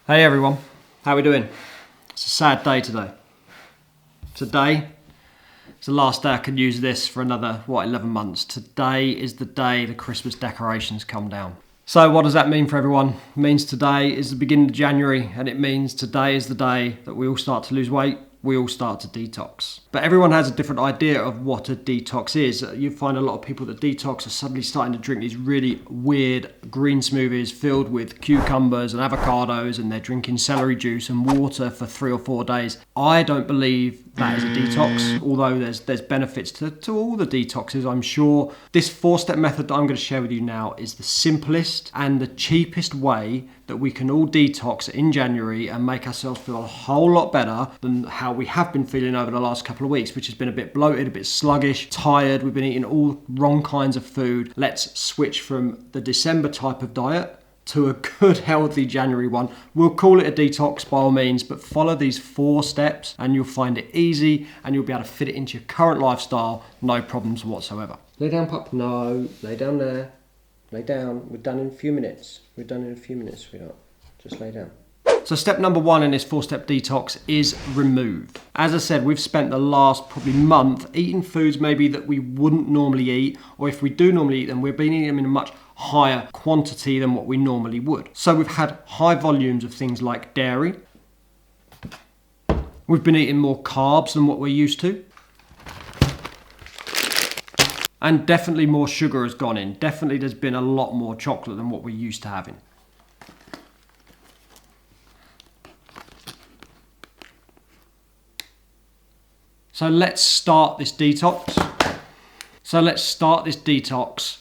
Hey everyone, how we doing? It's a sad day today. Today is the last day I can use this for another, 11 months. Today is the day the Christmas decorations come down. So what does that mean for everyone? It means today is the beginning of January, and it means today is the day that we all start to lose weight, we all start to detox. But everyone has a different idea of what a detox is. You find a lot of people that detox are suddenly starting to drink these really weird green smoothies filled with cucumbers and avocados, and they're drinking celery juice and water for 3 or 4 days. I don't believe that is a detox, although there's benefits to all the detoxes, I'm sure. This 4-step method that I'm going to share with you now is the simplest and the cheapest way that we can all detox in January and make ourselves feel a whole lot better than how we have been feeling over the last couple of weeks, which has been a bit bloated, a bit sluggish, tired. We've been eating all wrong kinds of food. Let's switch from the December type of diet to a good, healthy January one. We'll call it a detox by all means, but follow these 4 steps and you'll find it easy and you'll be able to fit it into your current lifestyle, no problems whatsoever. Lay down, pup. No, lay down there. Lay down. We're done in a few minutes. We're done in a few minutes, sweetheart. Just lay down. So step number 1 in this 4-step detox is remove. As I said, we've spent the last probably month eating foods maybe that we wouldn't normally eat, or if we do normally eat them, we've been eating them in a much higher quantity than what we normally would. So we've had high volumes of things like dairy. We've been eating more carbs than what we're used to. And definitely more sugar has gone in. Definitely there's been a lot more chocolate than what we're used to having. So let's start this detox.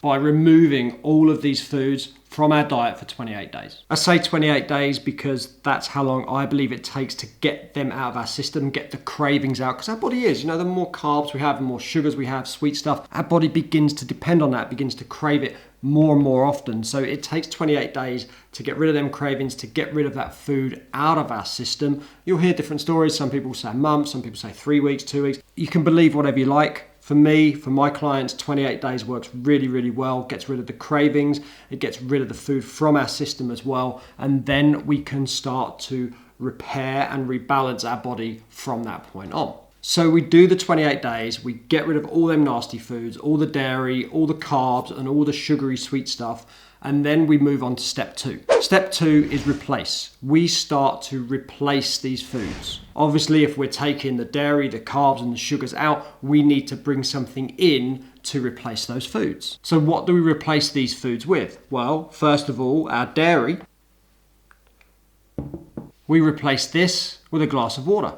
By removing all of these foods from our diet for 28 days. I say 28 days because that's how long I believe it takes to get them out of our system, get the cravings out, because our body is, the more carbs we have, the more sugars we have, sweet stuff, our body begins to depend on that, begins to crave it more and more often. So it takes 28 days to get rid of them cravings, to get rid of that food out of our system. You'll hear different stories. Some people say a month, some people say 3 weeks, 2 weeks. You can believe whatever you like. For me, for my clients, 28 days works really, really well. Gets rid of the cravings. It gets rid of the food from our system as well. And then we can start to repair and rebalance our body from that point on. So we do the 28 days, we get rid of all them nasty foods, all the dairy, all the carbs, and all the sugary sweet stuff. And then we move on to step 2. Step 2 is replace. We start to replace these foods. Obviously, if we're taking the dairy, the carbs, and the sugars out, we need to bring something in to replace those foods. So what do we replace these foods with? Well, first of all, our dairy. We replace this with a glass of water.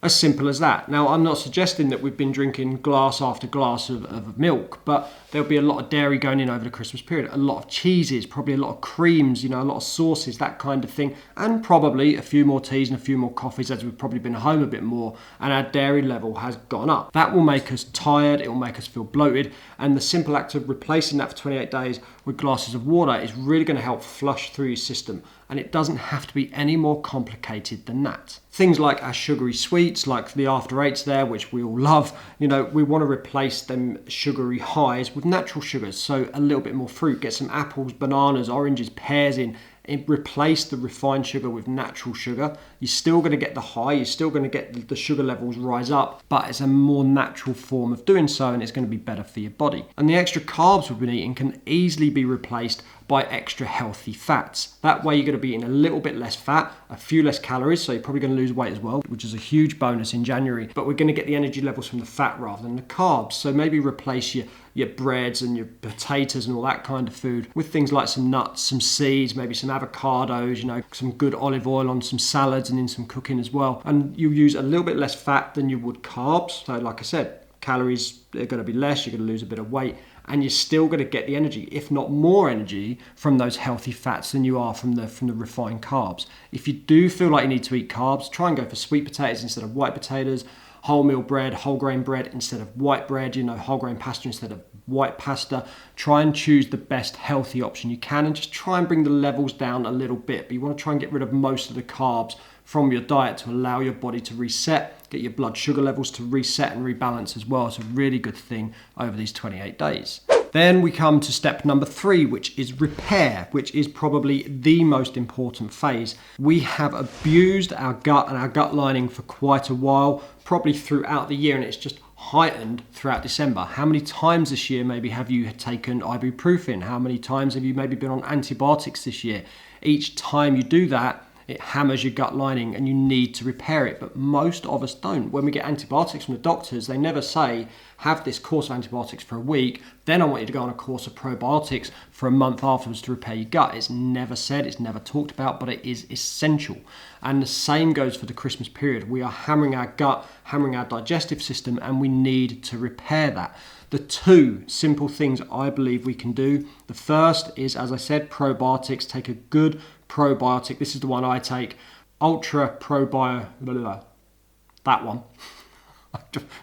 As simple as that. Now, I'm not suggesting that we've been drinking glass after glass of milk, but there'll be a lot of dairy going in over the Christmas period, a lot of cheeses, probably a lot of creams, a lot of sauces, that kind of thing, and probably a few more teas and a few more coffees as we've probably been home a bit more, and our dairy level has gone up. That will make us tired, it will make us feel bloated, and the simple act of replacing that for 28 days with glasses of water is really going to help flush through your system, and it doesn't have to be any more complicated than that. Things like our sugary sweets, like the after 8s there, which we all love, we want to replace them sugary highs with natural sugars. So a little bit more fruit, get some apples, bananas, oranges, pears in, and replace the refined sugar with natural sugar. You're still going to get the high, you're still going to get the sugar levels rise up, but it's a more natural form of doing so, and it's going to be better for your body. And the extra carbs we've been eating can easily be replaced by extra healthy fats. That way you're going to be eating a little bit less fat, a few less calories, so you're probably going to lose weight as well, which is a huge bonus in January, but we're going to get the energy levels from the fat rather than the carbs. So maybe replace your breads and your potatoes and all that kind of food with things like some nuts, some seeds, maybe some avocados, some good olive oil on some salads and in some cooking as well. And you use a little bit less fat than you would carbs. So like I said, calories are going to be less, you're going to lose a bit of weight, and you're still going to get the energy, if not more energy, from those healthy fats than you are from the refined carbs. If you do feel like you need to eat carbs, try and go for sweet potatoes instead of white potatoes, wholemeal bread, whole grain bread instead of white bread, whole grain pasta instead of white pasta. Try and choose the best healthy option you can, and just try and bring the levels down a little bit. But you want to try and get rid of most of the carbs from your diet to allow your body to reset, get your blood sugar levels to reset and rebalance as well. It's a really good thing over these 28 days. Then we come to step number 3, which is repair, which is probably the most important phase. We have abused our gut and our gut lining for quite a while, probably throughout the year, and it's just heightened throughout December. How many times this year maybe have you taken ibuprofen? How many times have you maybe been on antibiotics this year? Each time you do that, it hammers your gut lining and you need to repair it. But most of us don't. When we get antibiotics from the doctors, they never say, have this course of antibiotics for a week, then I want you to go on a course of probiotics for a month afterwards to repair your gut. It's never said, it's never talked about, but it is essential. And the same goes for the Christmas period. We are hammering our gut, hammering our digestive system, and we need to repair that. The 2 simple things I believe we can do. The first is, as I said, probiotics. Take a good probiotic. This is the one I take. Ultra Probio, that one.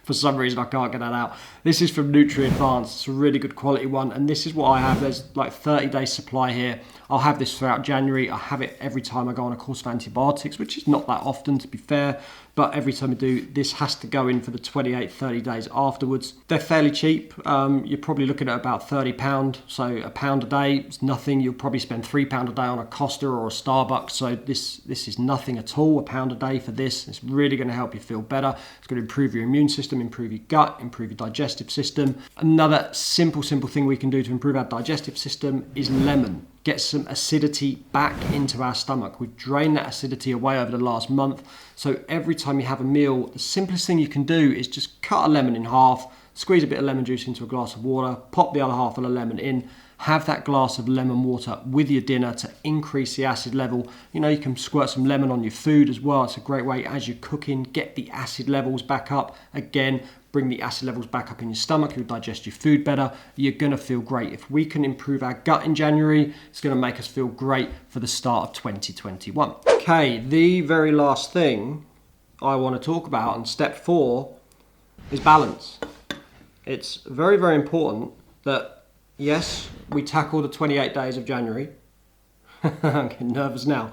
For some reason I can't get that out. This is from NutraCheck. It's a really good quality one, and this is what I have. There's like 30-day supply here. I'll have this throughout January. I have it every time I go on a course of antibiotics, which is not that often to be fair, but every time I do, this has to go in for the 28, 30 days afterwards. They're fairly cheap. You're probably looking at about £30, so £1 a day is nothing. You'll probably spend £3 a day on a Costa or a Starbucks, so this is nothing at all. £1 a day for this. It's really going to help you feel better. It's going to improve your immune system, improve your gut, improve your digestive system. Another simple thing we can do to improve our digestive system is lemon. Get some acidity back into our stomach. We've drained that acidity away over the last month. So every time you have a meal, the simplest thing you can do is just cut a lemon in half, squeeze a bit of lemon juice into a glass of water, pop the other half of the lemon in, have that glass of lemon water with your dinner to increase the acid level. You know, you can squirt some lemon on your food as well. It's a great way as you're cooking, get the acid levels back up. Again, bring the acid levels back up in your stomach, you'll digest your food better, you're gonna feel great. If we can improve our gut in January, it's gonna make us feel great for the start of 2021. Okay, the very last thing I wanna talk about, and step 4, is balance. It's very, very important that, yes, we tackle the 28 days of January. I'm getting nervous now.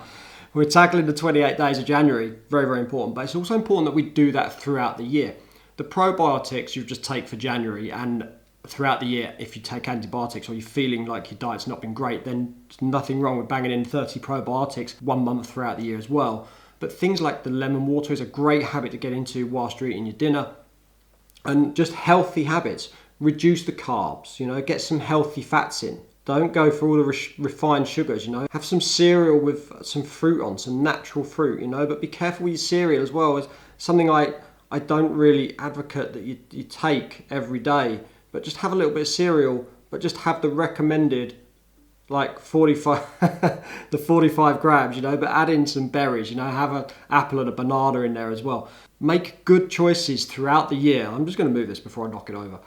We're tackling the 28 days of January, very, very important, but it's also important that we do that throughout the year. The probiotics you just take for January, and throughout the year, if you take antibiotics or you're feeling like your diet's not been great, then there's nothing wrong with banging in 30 probiotics 1 month throughout the year as well. But things like the lemon water is a great habit to get into whilst you're eating your dinner. And just healthy habits. Reduce the carbs, get some healthy fats in. Don't go for all the refined sugars, Have some cereal with some fruit on, some natural fruit, But be careful with your cereal as well. It's something I don't really advocate that you take every day, but just have a little bit of cereal, but just have the recommended like 45 the 45 grams, but add in some berries, have an apple and a banana in there as well. Make good choices throughout the year. I'm just going to move this before I knock it over.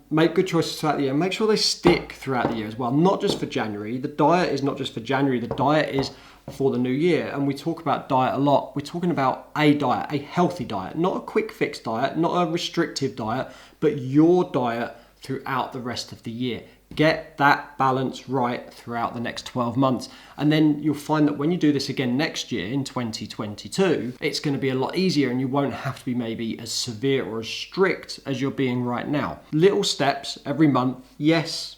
Make good choices throughout the year. Make sure they stick throughout the year as well, not just for January. The diet is not just for January. The diet is for the new year, and we talk about diet a lot. We're talking about a diet, a healthy diet, not a quick fix diet, not a restrictive diet, but your diet throughout the rest of the year. Get that balance right throughout the next 12 months. And then you'll find that when you do this again next year in 2022, it's going to be a lot easier and you won't have to be maybe as severe or as strict as you're being right now. Little steps every month. Yes,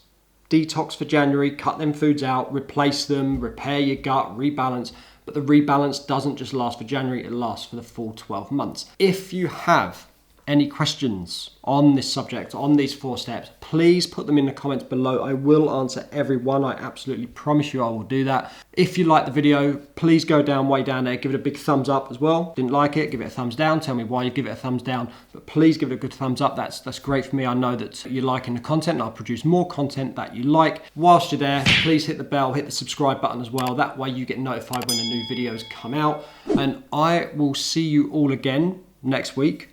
detox for January, cut them foods out, replace them, repair your gut, rebalance. But the rebalance doesn't just last for January, it lasts for the full 12 months. If you have any questions on this subject, on these 4 steps, please put them in the comments below. I will answer every one. I absolutely promise you I will do that. If you like the video, please go way down there, give it a big thumbs up as well. Didn't like it, give it a thumbs down. Tell me why you give it a thumbs down, but please give it a good thumbs up. That's great for me. I know that you're liking the content and I'll produce more content that you like. Whilst you're there, please hit the bell, hit the subscribe button as well. That way you get notified when the new videos come out. And I will see you all again next week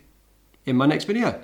in my next video.